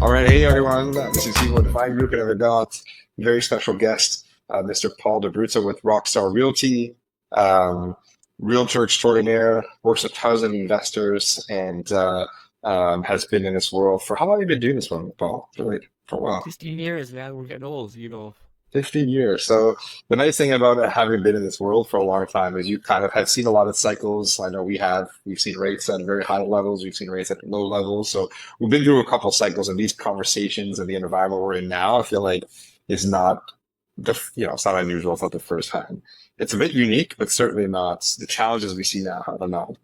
All right, hey everyone, this is Hugo Dos Reis, and I've got a very special guest, Mr. D'Abruzzo with Rockstar Realty, um, realtor extraordinaire, works with tons of investors, and has been in this world for how long have you been doing this one, Paul? Really, for a while. 15 years, man. We're getting old. 15 years. So the nice thing about having been in this world for a long time is you kind of have seen a lot of cycles. I know we have. We've seen rates at very high levels. We've seen rates at low levels. So we've been through a couple of cycles, and these conversations and the environment we're in now, I feel like is not it's not unusual. It's not the first time. It's a bit unique, but certainly not the challenges we see now. I don't know,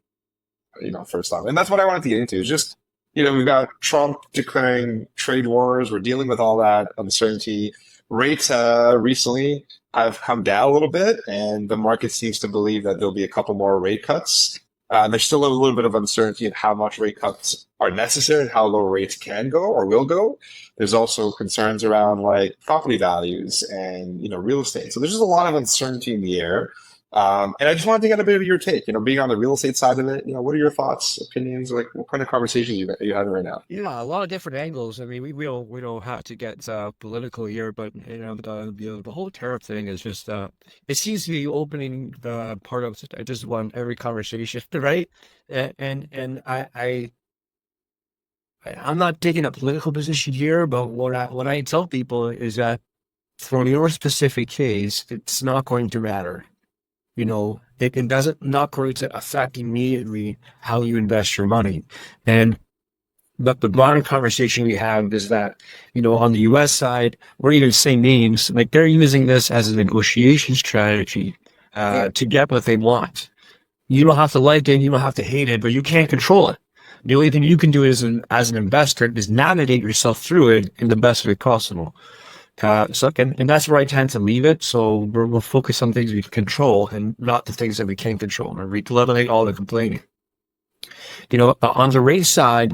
first time. And that's what I wanted to get into is just, we've got Trump declaring trade wars. We're dealing with all that uncertainty. Rates recently have come down a little bit, and the market seems to believe that there'll be a couple more rate cuts. There's still a little bit of uncertainty in how much rate cuts are necessary and how low rates can go or will go. There's also concerns around like property values and real estate. So there's just a lot of uncertainty in the air. And I just wanted to get a bit of your take, being on the real estate side of it, what are your thoughts, opinions, like what kind of conversations you having right now? Yeah, a lot of different angles. I mean, we don't have to get political here, but the whole tariff thing is just it seems to be opening the part of just one every conversation, right? I'm not taking a political position here, but what I tell people is that for your specific case, it's not going to matter. It doesn't not going to affect immediately how you invest your money. And but the modern conversation we have is that, on the US side, we're even saying names, like they're using this as a negotiation strategy to get what they want. You don't have to like it, you don't have to hate it, but you can't control it. The only thing you can do as an investor is navigate yourself through it in the best way possible. And that's where I tend to leave it. So we'll focus on things we can control and not the things that we can't control, and we eliminate all the complaining. On the race side,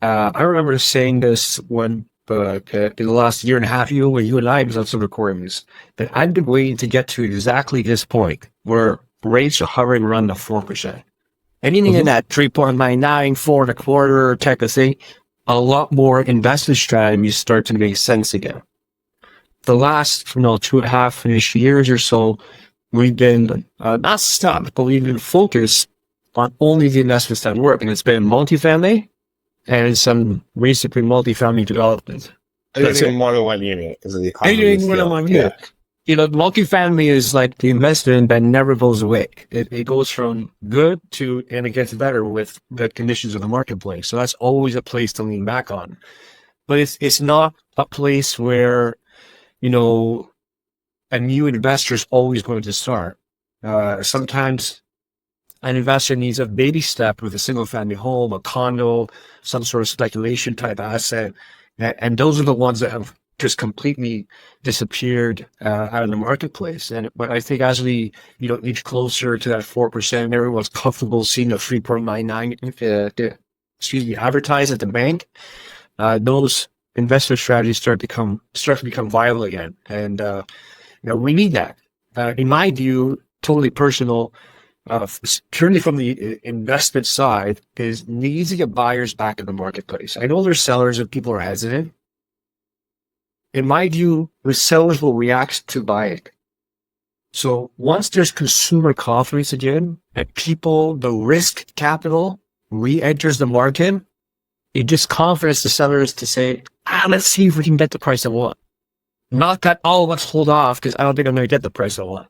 I remember saying this when in the last year and a half, where you and I was on some recordings, that I've been waiting to get to exactly this point where rates are hovering around the 4%. Anything in that 3.99, 4.25 type of thing, a lot more investment strategies start to make sense again. The last, 2.5-ish years or so, we've been not stopped, but we've been focused on only the investments that work, and it's been multifamily and some basically multifamily development. Anything more than 1 unit because of the economy. Anything more than 1 unit. Multifamily is like the investment that never goes away. It goes from good to, and it gets better with the conditions of the marketplace. So that's always a place to lean back on. But it's not a place where a new investor is always going to start. Sometimes an investor needs a baby step with a single family home, a condo, some sort of speculation type asset. And those are the ones that have just completely disappeared out of the marketplace. But I think as we, inch closer to that 4%, everyone's comfortable seeing a 3.99, advertised at the bank. Those investor strategies start to become viable again. And, we need that. In my view, totally personal, purely from the investment side, is needs to get buyers back in the marketplace. I know there's sellers and people are hesitant. In my view, the sellers will react to buying. So once there's consumer confidence again, and the risk capital re-enters the market, it gives confidence to sellers to say, let's see if we can get the price I want. Not that, let's hold off because I don't think I'm going to get the price I want.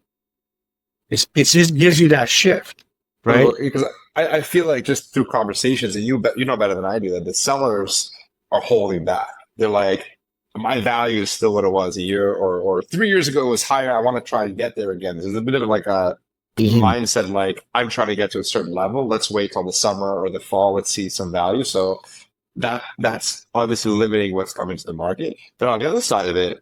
It just gives you that shift, right? Well, because I feel like just through conversations, and you know better than I do, that the sellers are holding back. They're like, my value is still what it was a year or 3 years ago. It was higher. I want to try and get there again. There's a bit of like a mindset, like I'm trying to get to a certain level. Let's wait till the summer or the fall. Let's see some value. So that's obviously limiting what's coming to the market. But on the other side of it,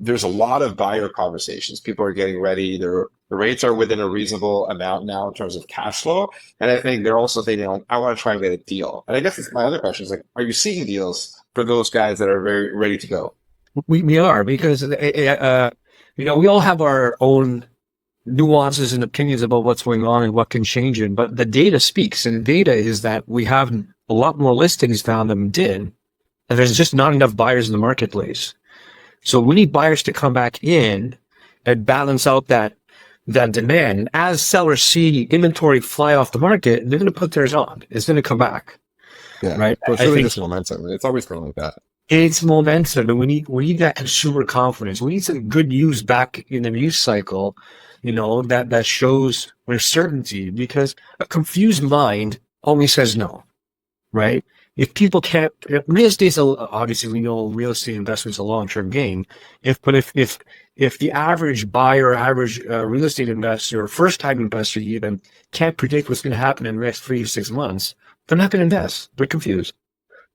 there's a lot of buyer conversations. People are getting ready. The rates are within a reasonable amount now in terms of cash flow. And I think they're also thinking, like, I want to try and get a deal. And I guess my other question is, like, are you seeing deals for those guys that are very ready to go? We are, because we all have our own nuances and opinions about what's going on and what can change it. But the data speaks, and the data is that we have a lot more listings now than we did. and there's just not enough buyers in the marketplace. So we need buyers to come back in and balance out that demand. As sellers see inventory fly off the market, they're going to put theirs on. It's going to come back, Yeah. right? So it's I really think just momentum. It's always going like that. it's momentum, and we need that consumer confidence. We need some good news back in the news cycle, that shows with certainty, because a confused mind only says no, right? If people can't, if real estate's obviously we know real estate investment's a long-term game. If the average buyer, average real estate investor, or first-time investor even can't predict what's going to happen in the next 3 to 6 months, they're not going to invest. They're confused.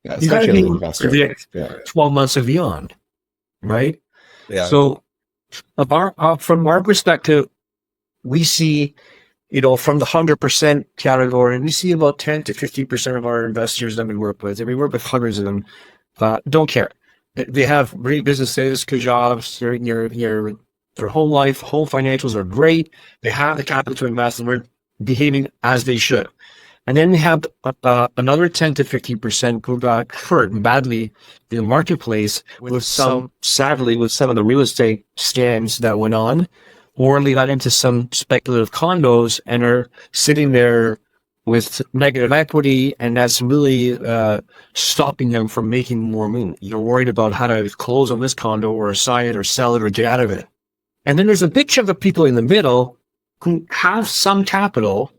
Yeah, You got to especially be an able to investor. predict Yeah. 12 months and beyond, right? Yeah. So, from our perspective, we see, from the 100% category, we see about 10 to 50% of our investors that we work with, and we work with hundreds of them, don't care. They have great businesses, good jobs, their whole life, whole financials are great. They have the capital to invest, and we're behaving as they should. And then we have another 10 to 15% who got hurt badly in the marketplace sadly, with some of the real estate scams that went on, or they got into some speculative condos and are sitting there with negative equity, and that's really stopping them from making more money. You're worried about how to close on this condo or assign it or sell it or get out of it. And then there's a big chunk of people in the middle who have some capital,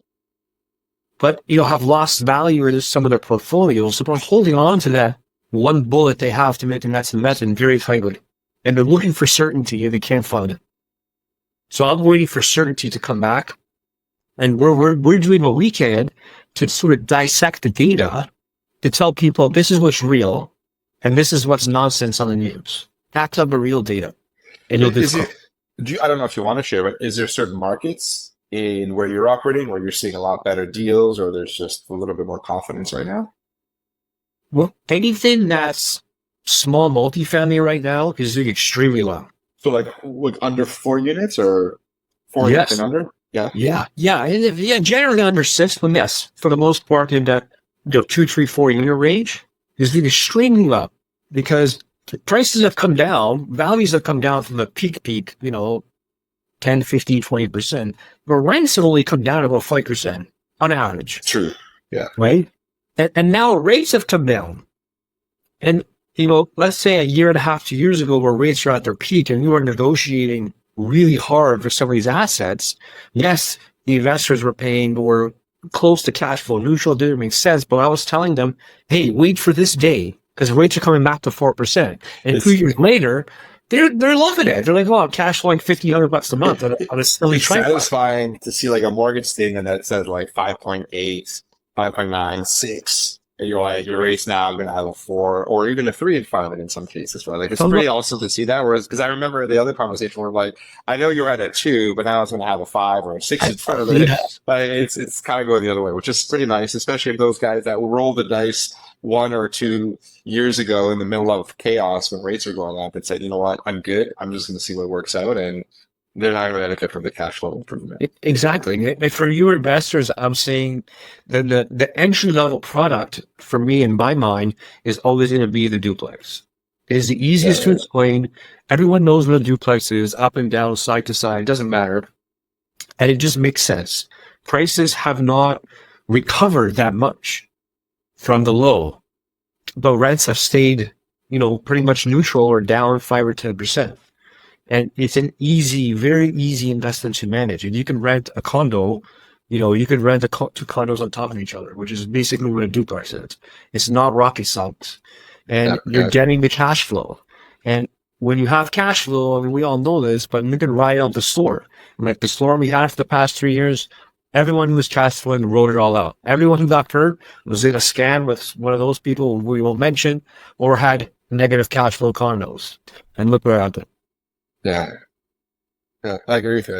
but have lost value in some of their portfolios. So they're holding on to that one bullet they have to make the next investment very tightly. And they're looking for certainty and they can't find it. So I'm waiting for certainty to come back. And we're doing what we can to sort of dissect the data to tell people this is what's real and this is what's nonsense on the news. That's up the real data. And I don't know if you want to share, but is there certain markets in where you're operating where you're seeing a lot better deals, or there's just a little bit more confidence right now? Well, anything that's small multifamily right now is doing extremely well. So like under 4 units or 4 units and under? Yeah. Yeah. Generally under 6, but yes, for the most part in that 2, 3, 4 unit range is doing extremely well, because prices have come down, values have come down from the peak, 10, 15, 20%. But rents have only come down about 5% on average. True. Yeah. Right? And now rates have come down. And, let's say a year and a half, 2 years ago, where rates are at their peak and we were negotiating really hard for some of these assets. Yes, the investors were paying, but were close to cash flow neutral. It didn't make sense. But I was telling them, hey, wait for this day, because rates are coming back to 4%. And a few years later, they're loving it. They're like, oh, I'm cash flowing $1,500 a month on a silly trade. It's satisfying to see like a mortgage statement that says like 5.8, 5.9, 6. And you're like, your rate's now going to have a 4 or even a 3 in front of it in some cases, right? Like it's pretty awesome to see that. Whereas, because I remember the other conversation where like, I know you're at a 2, but now it's going to have a 5 or a 6 in front of it. But it's kind of going the other way, which is pretty nice, especially if those guys that will roll the dice 1 or 2 years ago in the middle of chaos when rates are going up and said, you know what, I'm good. I'm just going to see what works out. And they're not going to benefit from the cash flow improvement. Exactly. And for you investors, I'm saying the entry level product for me in my mind is always going to be the duplex. It is the easiest to explain. Everyone knows what a duplex is, up and down, side to side, doesn't matter. And it just makes sense. Prices have not recovered that much from the low, but rents have stayed, pretty much neutral or down 5 or 10%. And it's an easy, very easy investment to manage. And you can rent a condo, you could rent two condos on top of each other, which is basically what a duplex is. It's not rocket science. And you're getting the cash flow. And when you have cash flow, I mean, we all know this, but you can ride out the storm. Like the storm we had for the past 3 years, everyone who was cash flowing wrote it all out. Everyone who got hurt was in a scam with one of those people we will mention, or had negative cash flow condos. And look where happened. Yeah, I agree with you.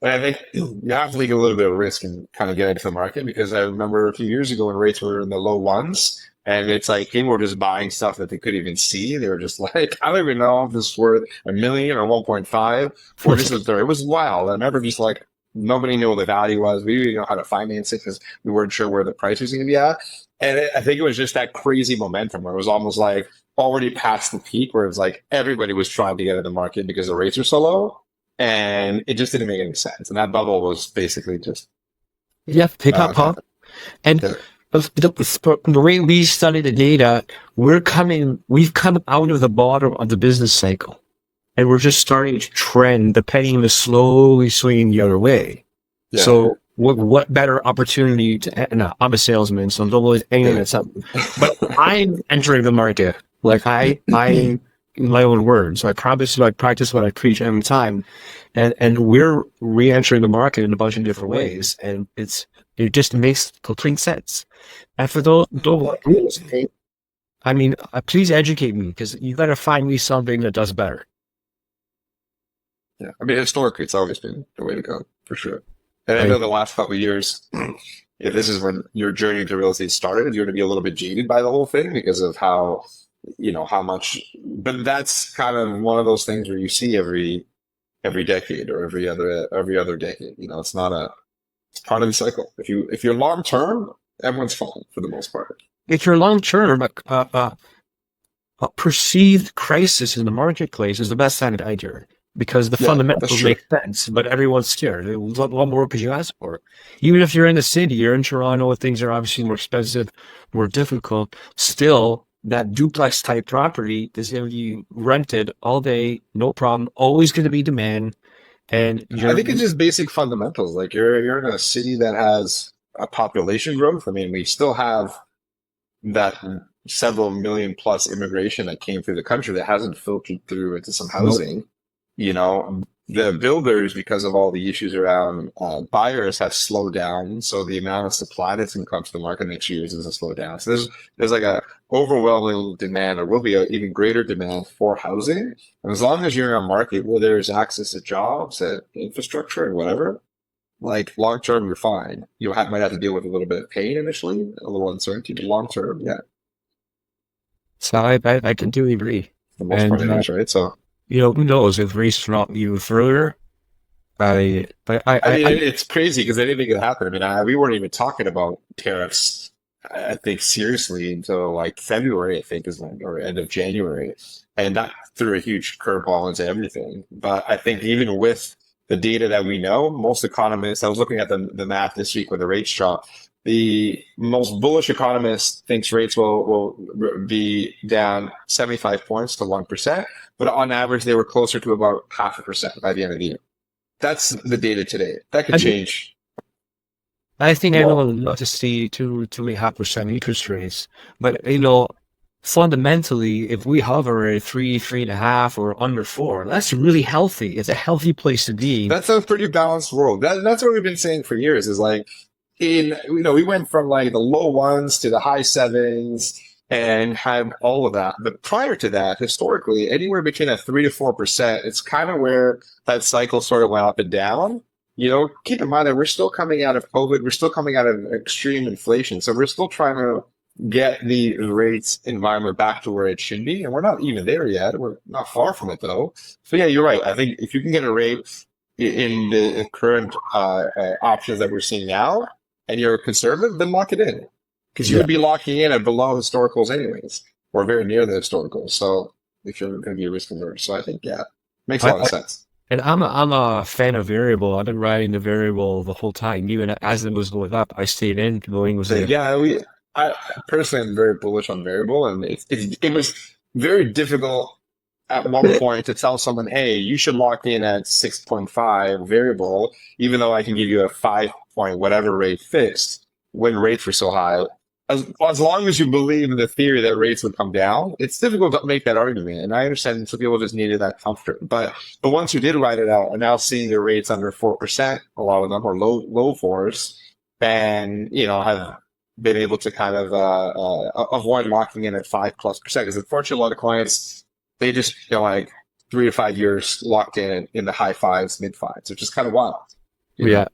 I think you have to take a little bit of risk and kind of get into the market, because I remember a few years ago when rates were in the low 1s, and it's like people were just buying stuff that they couldn't even see. They were just like, I don't even know if this is worth $1 million or 1.5 or this is there. It was wild. I remember just like Nobody knew what the value was. We didn't know how to finance it because we weren't sure where the price was going to be at. And I think it was just that crazy momentum where it was almost like already past the peak where it was like everybody was trying to get in the market because the rates were so low. And it just didn't make any sense. And that bubble was basically just Yeah, pick up, huh? happened. And Yeah. the way we study the data, we've come out of the bottom of the business cycle. And we're just starting to trend. The pendulum is slowly swinging the other way. Yeah. So what better opportunity to, no, I'm a salesman, so I'm always aiming at something. But I'm entering the market. Like I, in my own words, I promise you, I practice what I preach every time. And we're re-entering the market in a bunch of different ways. And it just makes complete sense. And for those I mean, please educate me because you got to find me something that does better. Yeah. I mean, historically, it's always been the way to go for sure. And I Right? know the last couple of years, if this is when your journey to real estate started, you're going to be a little bit jaded by the whole thing because of how, how much, but that's kind of one of those things where you see every decade or every other decade. It's not it's part of the cycle. If you're long term, everyone's fine for the most part. If you're long term, a perceived crisis in the marketplace is the best time to enter because the Yeah, that's fundamentals true. make sense, but everyone's scared. What more could you ask for? Even if you're in the city, you're in Toronto, where things are obviously more expensive, more difficult. Still, that duplex type property is going to be rented all day, no problem. Always going to be demand, and I you're think it's just basic fundamentals. Like you're in a city that has a population growth. I mean, we still have that several million plus immigration that came through the country that hasn't filtered through into some nope. housing. The builders, because of all the issues around buyers, have slowed down. So the amount of supply that's going to come to the market next year is going to slow down. So there's like a overwhelming demand, or will be an even greater demand for housing. And as long as you're in a market where there's access to jobs and infrastructure and whatever, like long term, you're fine. Might have to deal with a little bit of pain initially, a little uncertainty, but long term, yeah, So I completely agree. for the most part, And it is, right? So, who knows if race not you further? I mean, I it's crazy because anything could happen. I mean, we weren't even talking about tariffs, I think, seriously until like February, I think, is when, or end of January. And that threw a huge curveball into everything. But I think even with the data that we know, most economists, I was looking at the math this week with the rates drop. The most bullish economist thinks rates will be down 75 points to 1%, but on average, they were closer to about 0.5% by the end of the year. That's the data today. That could I, change I think tomorrow. everyone would love to see 2.5% interest rates, but fundamentally, if we hover at 3.5, or under 4, that's really healthy. It's a healthy place to be. That's a pretty balanced world. That's what we've been saying for years is like we went from like the low ones to the high sevens and had all of that. But prior to that, historically, anywhere between a 3 to 4%, it's kind of where that cycle sort of went up and down. Keep in mind that we're still coming out of COVID. We're still coming out of extreme inflation. So we're still trying to get the rates environment back to where it should be. And we're not even there yet. We're not far from it though. So yeah, you're right. I think if you can get a rate in the current options that we're seeing now and you're conservative, then lock it in because you Yeah. would be locking in at below historicals anyways, or very near the historicals. So if you're going to be risk averse. So I think, yeah, makes a I, lot of I, sense. and I'm a fan of variable. I've been riding the variable the whole time. Even as it was going up, I stayed in. Going was So there. yeah, I personally am very bullish on variable, and it was very difficult at one point to tell someone, hey, you should lock in at 6.5 variable, even though I can give you a 5 point whatever rate fixed when rates were so high. As long as you believe in the theory that rates would come down, it's difficult to make that argument. And I understand some people just needed that comfort. But once you did write it out, and now seeing the rates under 4%, a lot of them are low fours, and have been able to kind of avoid locking in at 5+%. Because unfortunately, a lot of clients they just like 3 to 5 years locked in the high fives, mid fives, which is kind of wild, you Yeah, know. But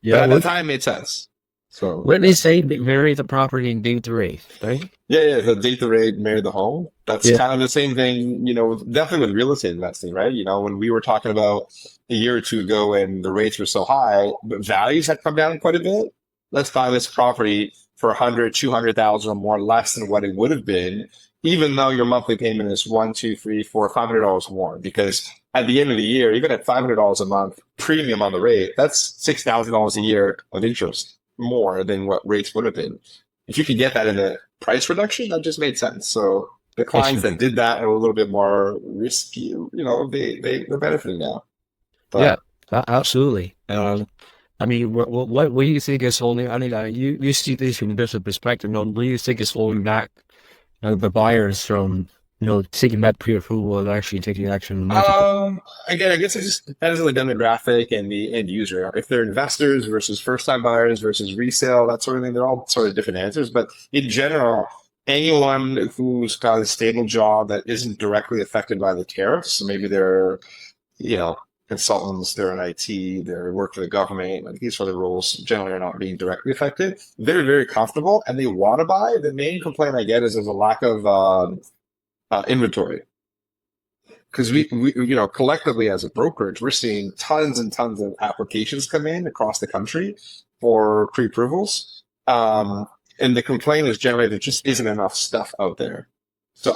yeah. at the time, it made sense. So What they say, vary the property and date the rate, right? yeah, the date the rate, marry the home. That's Yeah. kind of the same thing, definitely with real estate investing, right? When we were talking about a year or two ago when the rates were so high, but values had come down quite a bit. Let's buy this property for 100, 200,000 or more less than what it would have been, even though your monthly payment is one, two, three, four, $500 more. Because at the end of the year, even at $500 a month premium on the rate, that's $6,000 a year of interest more than what rates would have been. If you could get that in a price reduction, that just made sense. So the clients that did that are a little bit more risky, they're benefiting now. Yeah, But absolutely. I mean, what do you think is holding? I mean, you see this from a different perspective. What do you think is holding back the buyers from taking that pre-approval and actually taking action in the market? again, I guess it just depends on the demographic and the end user. If they're investors versus first-time buyers versus resale, that sort of thing, they're all sort of different answers. But in general, anyone who's got a stable job that isn't directly affected by the tariffs, so maybe they're, you know, consultants, they're in IT, they work for the government, like these sort of roles generally are not being directly affected. They're very comfortable and they want to buy. The main complaint I get is there's a lack of inventory. Because collectively as a brokerage, we're seeing tons and tons of applications come in across the country for pre-approvals. And the complaint is generally there just isn't enough stuff out there. So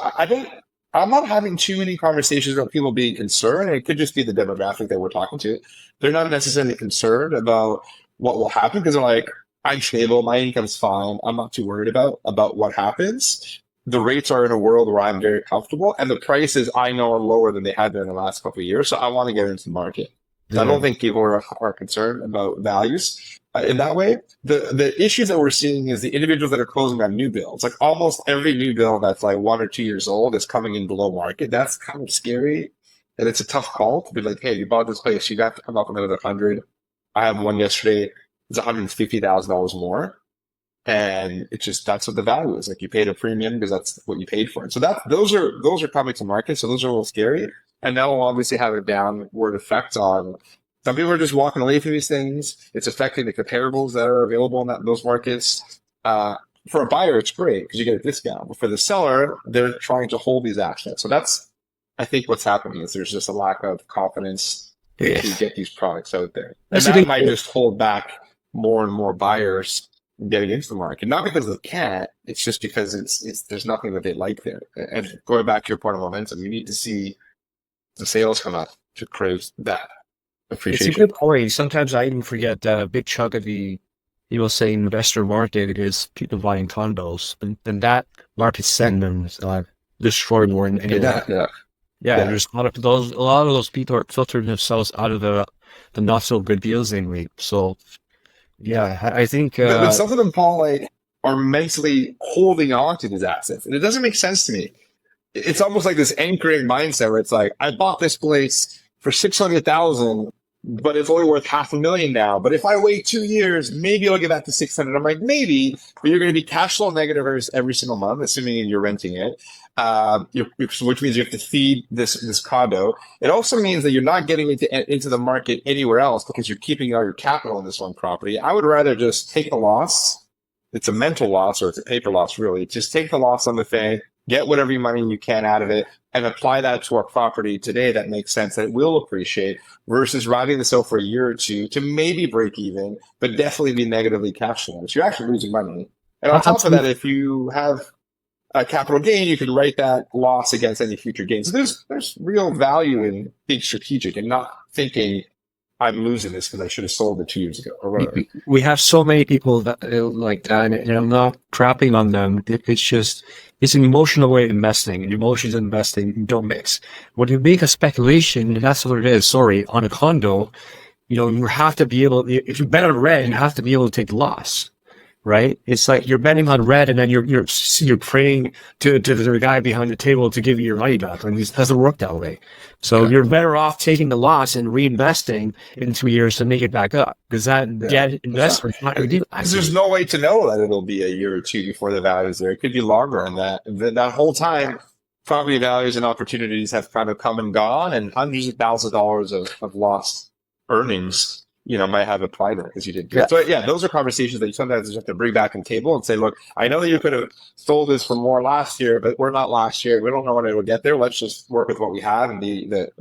I'm not having too many conversations about people being concerned. It could just be the demographic that we're talking to. They're not necessarily concerned about what will happen because they're like, I'm stable, my income's fine, I'm not too worried about what happens. The rates are in a world where I'm very comfortable, and the prices I know are lower than they had been in the last couple of years. So I want to get into the market. So I don't think people are concerned about values in that way. The issues that we're seeing is the individuals that are closing on new builds. Like almost every new build that's like 1 or 2 years old is coming in below market. That's kind of scary, and it's a tough call to be like, hey, you bought this place, you got to come up with another 100. I have one yesterday. It's $150,000 more. And it's just that's what the value is. Like you paid a premium because that's what you paid for it. So those are coming to market. So those are a little scary. And that will obviously have a downward effect on some people are just walking away from these things. It's affecting the comparables that are available in those markets. For a buyer, it's great because you get a discount. But for the seller, they're trying to hold these assets. So that's I think what's happening is there's just a lack of confidence to get these products out there. And that might just hold back more and more buyers getting into the market, not because they can't. It's just because it's there's nothing that they like there. And going back to your point of momentum, you need to see the sales come up to create that appreciation. It's a good point. Sometimes I even forget that a big chunk of the people say investor market is people buying condos, and that market segment destroyed more than any of that. There's a lot of those people are filtering themselves out of the not so good deals they make. So. Yeah, I think. But some of them, Paul, are mentally holding on to these assets, and it doesn't make sense to me. It's almost like this anchoring mindset where it's like, I bought this place for 600,000, but it's only worth $500,000 now. But if I wait 2 years, maybe I'll get back to 600. I'm like, maybe, but you're going to be cash flow negative every single month, assuming you're renting it. Which means you have to feed this condo. It also means that you're not getting into the market anywhere else because you're keeping all your capital in this one property. I would rather just take the loss. It's a mental loss or it's a paper loss, really. Just take the loss on the thing, get whatever money you can out of it, and apply that to our property today that makes sense, that it will appreciate, versus riding this out for a year or two to maybe break even, but definitely be negatively cash flowing. So you're actually losing money. And on top of that, if you have a capital gain, you can write that loss against any future gains. So there's real value in being strategic and not thinking I'm losing this because I should have sold it 2 years ago or whatever. We have so many people that like that, and I'm not crapping on them. It's an emotional way of investing. Emotions and investing don't mix. When you make a speculation, that's what it is. Sorry, on a condo, you have to be able. If you bet on red, you have to be able to take the loss. Right? It's like you're betting on red, and then you're praying to the guy behind the table to give you your money back, and it doesn't work that way. So you're better off taking the loss and reinvesting in 2 years to make it back up, because that investment. There's no way to know that it'll be a year or two before the value is there. It could be longer than that. That whole time, property values and opportunities have kind of come and gone, and hundreds of thousands of dollars of lost earnings might have applied it because you did Yeah. good. So yeah, those are conversations that you sometimes just have to bring back on the table and say, look, I know that you could have sold this for more last year, but we're not last year. We don't know when it will get there. Let's just work with what we have and the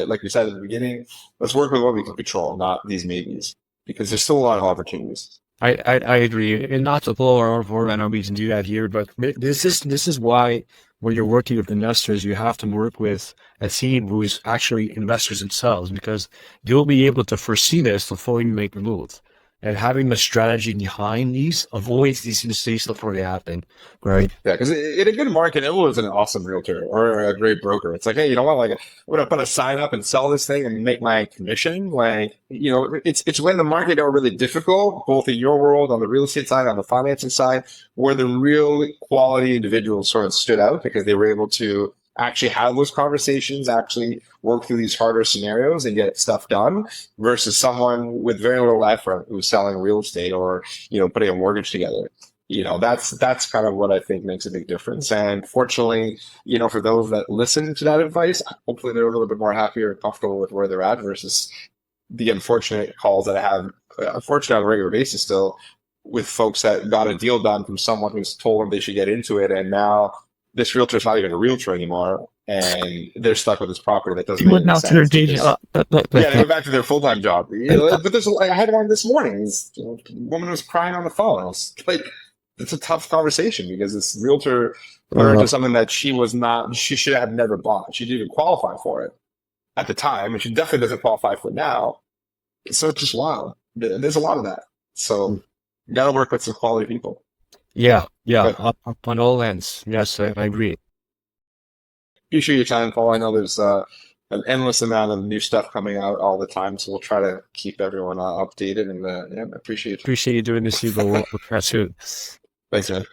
like we said at the beginning, let's work with what we can control, not these maybes, because there's still a lot of opportunities. I agree, and not to blow our own horn, I know we can do that here, but this is why when you're working with investors, you have to work with a team who is actually investors themselves, because they'll be able to foresee this before you make the move, and having the strategy behind these avoids these mistakes before they happen, right? Yeah, because in a good market, it was an awesome realtor or a great broker. It's like, hey, you know what? Like, I'm gonna put a sign up and sell this thing and make my commission. Like, it's when the market are really difficult, both in your world, on the real estate side, on the financing side, where the real quality individuals sort of stood out because they were able to actually have those conversations, actually work through these harder scenarios and get stuff done, versus someone with very little effort who's selling real estate or putting a mortgage together. That's kind of what I think makes a big difference. And fortunately, for those that listen to that advice, hopefully they're a little bit more happier and comfortable with where they're at versus the unfortunate calls that I have, unfortunately on a regular basis still, with folks that got a deal done from someone who's told them they should get into it, and now this realtor's not even a realtor anymore, and they're stuck with this property that doesn't They make went any out to their sense day because job. yeah, they went back to their full time job. But I had one this morning. This woman was crying on the phone. I was like, it's a tough conversation because this realtor put her into something that she should have never bought. She didn't even qualify for it at the time, and she definitely doesn't qualify for it now. So it's just wild. There's a lot of that. So you got to work with some quality people. Yeah, yeah, But up on all ends. Yes, I agree. appreciate your time, Paul. I know there's an endless amount of new stuff coming out all the time, so we'll try to keep everyone updated. And yeah, I appreciate it. Appreciate you doing this, Hugo. We'll press soon. Thanks, man.